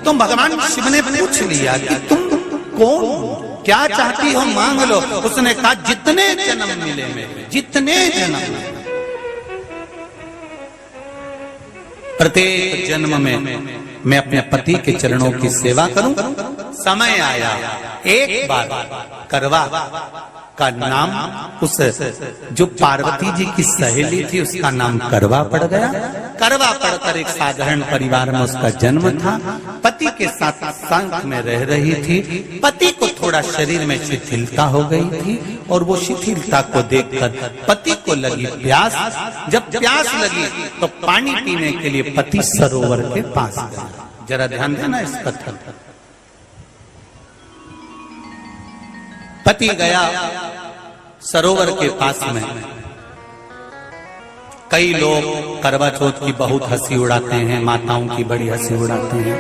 तो भगवान शिव ने पूछ लिया कि तुम कौन, क्या चाहती हो मांग लो। उसने कहा जितने जन्म मिले मेरे, जितने जन्म, प्रत्येक जन्म में मैं अपने पति के चरणों की सेवा करूं। समय आया एक बार करवा का नाम, उस जो पार्वती जी की सहेली थी उसका नाम करवा पड़ गया। करवा पड़कर एक साधारण परिवार में उसका जन्म था। पति के साथ संग में रह रही थी। पति को थोड़ा शरीर में शिथिलता हो गई थी और वो शिथिलता को देखकर पति को लगी प्यास। जब प्यास लगी तो पानी पीने के लिए पति सरोवर के पास गया। जरा ध्यान देना इस कथन। पति गया सरोवर के पास में। कई लोग करवा चौथ की बहुत हंसी उड़ाते हैं, माताओं की बड़ी हंसी उड़ाते हैं।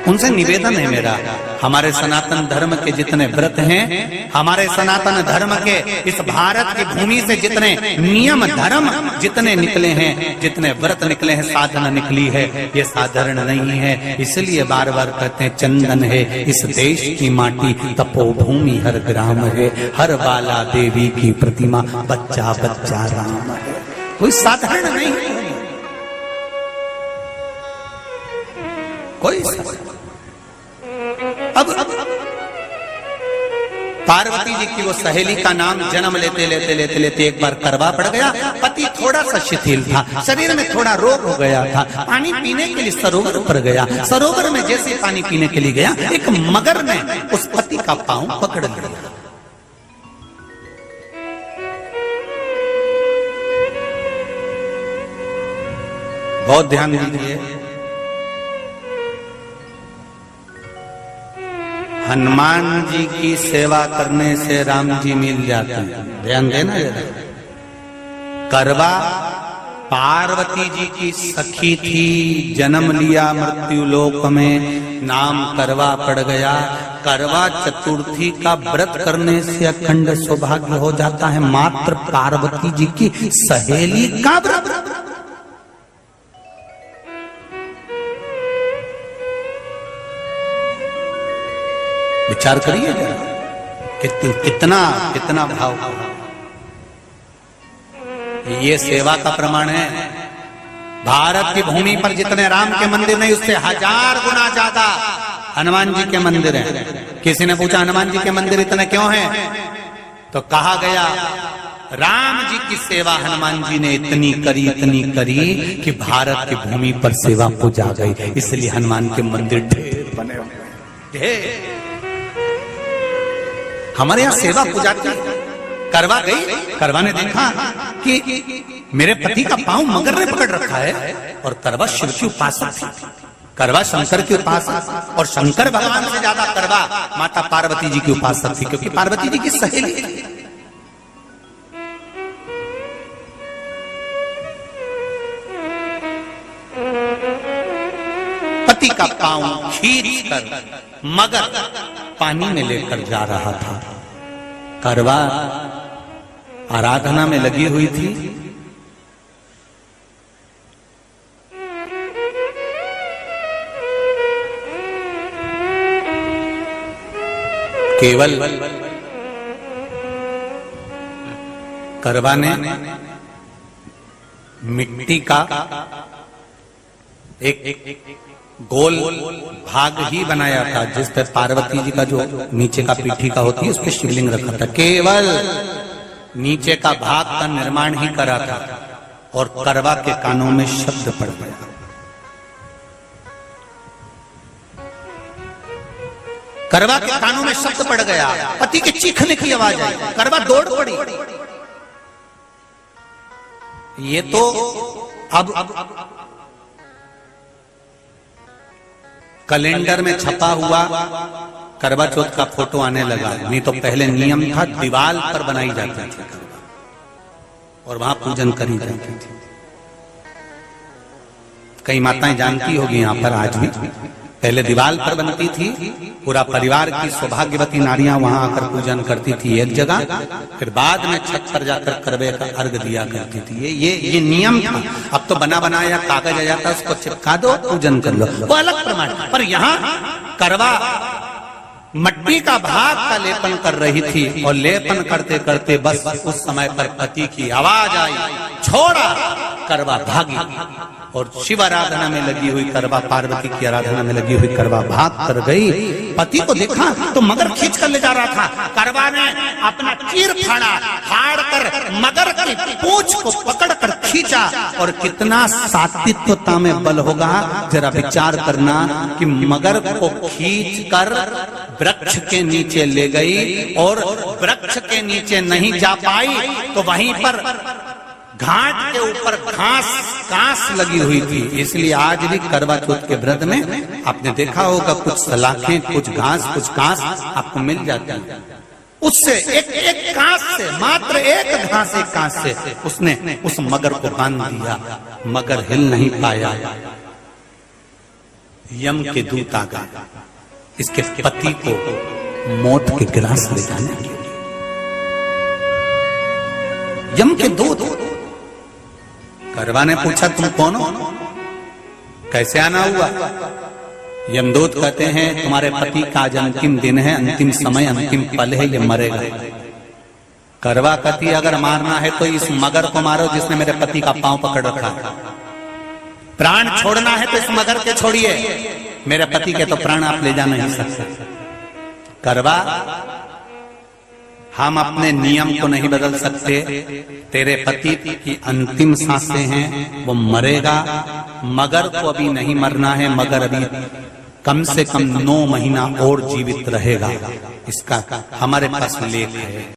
उनसे निवेदन है मेरा, हमारे सनातन धर्म के जितने व्रत हैं, हमारे सनातन धर्म के इस भारत की भूमि से जितने नियम धर्म जितने निकले हैं, जितने व्रत निकले हैं, साधना निकली है, ये साधारण नहीं है। इसलिए बार बार कहते हैं चंदन है इस देश की माटी, तपोभूमि हर ग्राम है, हर बाला देवी की प्रतिमा, बच्चा बच्चा राम है। कोई साधारण नहीं, कोई अब पार्वती जी की वो सहेली का नाम जन्म लेते लेते लेते लेते एक बार करवा पड़ गया। पति थोड़ा सा शिथिल था, शरीर में थोड़ा रोग हो गया था। पानी पीने के लिए सरोवर पर गया। सरोवर में जैसे पानी पीने के लिए गया, एक मगर ने उस पति का पांव पकड़ लिया। बहुत ध्यान दीजिए, हनुमान जी की सेवा करने से राम जी मिल जाते हैं। ध्यान देना जरा। करवा पार्वती जी की सखी थी, जन्म लिया मृत्यु लोक में, नाम करवा पड़ गया। करवा चतुर्थी का व्रत करने से अखंड सौभाग्य हो जाता है। मात्र पार्वती जी की सहेली का व्रत। विचार करिए कितना कितना भाव। ये सेवा का प्रमाण है। भारत की भूमि पर जितने राम के मंदिर नहीं, उससे 1000 गुना ज्यादा हनुमान जी के मंदिर हैं। किसी ने पूछा हनुमान जी के मंदिर इतने क्यों हैं, तो कहा गया राम जी की सेवा हनुमान जी ने इतनी करी कि भारत की भूमि पर सेवा पूजा गई। इसलिए हनुमान के मंदिर ढेर बने हुए, ढेर। हमारे यहाँ सेवा पूजा की करवा गई। करवा ने देखा कि मेरे पति का पांव मगर ने पकड़ रखा है, और करवा शिव की उपासक थी। करवा शंकर की उपासक, और शंकर भगवान से ज्यादा करवा माता पार्वती जी की उपासक थी, क्योंकि पार्वती जी की सहेली थी। पति का पांव खींचकर मगर पानी में लेकर जा रहा था। करवा आराधना में लगी हुई थी। केवल करवा ने मिट्टी का एक गोल भाग ही बनाया था, जिस पर पार्वती जी का जो नीचे का पीठी का होती है, उस पर शिवलिंग रखा था। केवल नीचे का भाग का निर्माण ही करा था, और करवा के कानों में शब्द पड़ गया। करवा के कानों में शब्द पड़ गया, पति के चीखने की आवाज आई। करवा दौड़ पड़ी। ये तो अब कैलेंडर में छपा हुआ करवा चौथ का फोटो आने लगा, नहीं तो पहले नियम था दीवार पर बनाई जाती थी और वहां पूजन करी जाती थी। कई माताएं जानती होगी यहाँ पर आज भी पहले दीवार पर बनती थी, पूरा परिवार की सौभाग्यवती नारियां वहां आकर पूजन करती थी एक जगह, फिर बाद में छत पर जाकर करवे का अर्घ दिया करती थी। ये नियम था। अब तो बना बनाया कागज आ जाता, उसको चिपका दो, पूजन कर लो, वो अलग प्रमाण। पर यहाँ करवा मट्टी का भाग का लेपन कर रही थी, और लेपन करते करते बस उस समय पर पति की आवाज आई, छोड़ा, करवा भागी। और शिव आराधना में लगी हुई करवा, पार्वती की आराधना में लगी हुई करवा भाग कर गई। पति को देखा तो मगर खींच कर ले जा रहा था। करवा ने अपना चीर फाड़ कर मगर की पूंछ को पकड़ कर खींचा। और कितना सात्विकता में बल होगा, जरा विचार करना कि मगर को खींच कर वृक्ष के नीचे ले गई, और वृक्ष के नीचे नहीं जा पाई तो वहीं पर घाट के ऊपर घास लगी हुई थी। इसलिए आज भी करवा चौथ के व्रत में आपने देखा होगा कुछ सलाखें, कुछ घास आपको मिल जाती है। उससे एक घास से, मात्र एक घास, एक घास से उसने उस मगर को बांध दिया। मगर हिल नहीं पाया। यम के दूत आ गए इसके पति को मौत के ग्रास ले जाने के लिए। यम के दूत। करवा ने पूछा, तुम कौन हो, कैसे आना हुआ? यमदूत कहते हैं, तुम्हारे पति का आज अंतिम दिन है, अंतिम समय, अंतिम पल है, ये मरेगा। करवा कहती, अगर मारना है तो इस मगर को मारो जिसने मेरे पति का पांव पकड़ रखा है। प्राण छोड़ना है तो इस मगर के छोड़िए, मेरे पति के तो प्राण आप ले जा नहीं सकते। करवा, हम अपने नियम को नहीं बदल सकते। तेरे पति की अंतिम सांसें हैं, वो मरेगा। मगर को अभी नहीं मरना है, मगर अभी कम से कम 9 महीना और जीवित रहेगा। इसका हमारे पास लेख है।